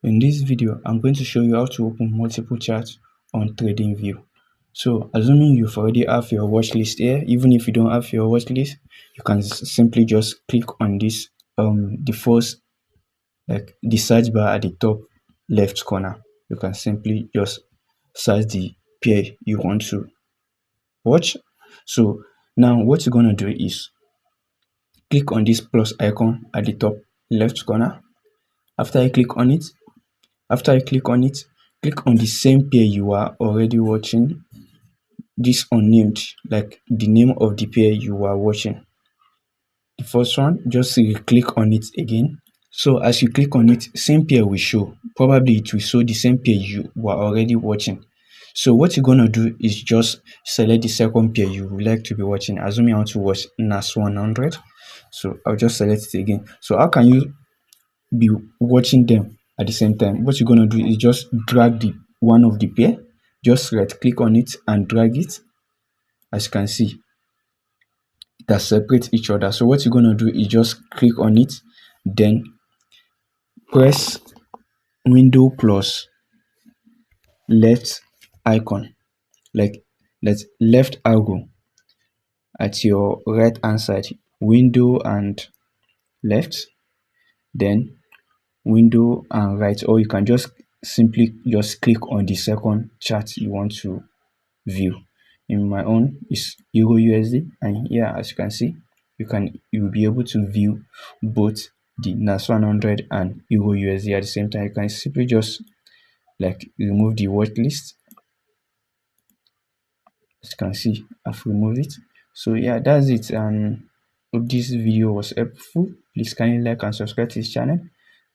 In this video, I'm going to show you how to open multiple charts on Tradingview. So, assuming you've already have your watch list here, even if you don't have your watch list, you can simply just click on this the first, like the search bar at the top left corner. You can simply just search the pair you want to watch. So now what you're gonna do is click on this plus icon at the top left corner. After you click on it, click on the same pair you are already watching, this unnamed, like the name of the pair you are watching. The first one, just click on it again. So as you click on it, same pair will show. Probably it will show the same pair you were already watching. So what you're gonna do is just select the second pair you would like to be watching. Assuming I want to watch NAS 100, so I'll just select it again. So how can you be watching them at the same time? What you're gonna do is just drag the one of the pair, just right click on it and drag it. As you can see, that separate each other. So what you're gonna do is just click on it, then press window plus left icon, like let's left arrow at your right hand side, window and left, then window and right, or you can just simply just click on the second chart you want to view. In my own is Euro USD, and here as you can see, you will be able to view both the NAS 100 and Euro USD at the same time. You can simply just like remove the watch list. As you can see, I've removed it. So yeah, that's it, and hope this video was helpful. Please kindly like and subscribe to this channel.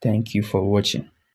Thank you for watching.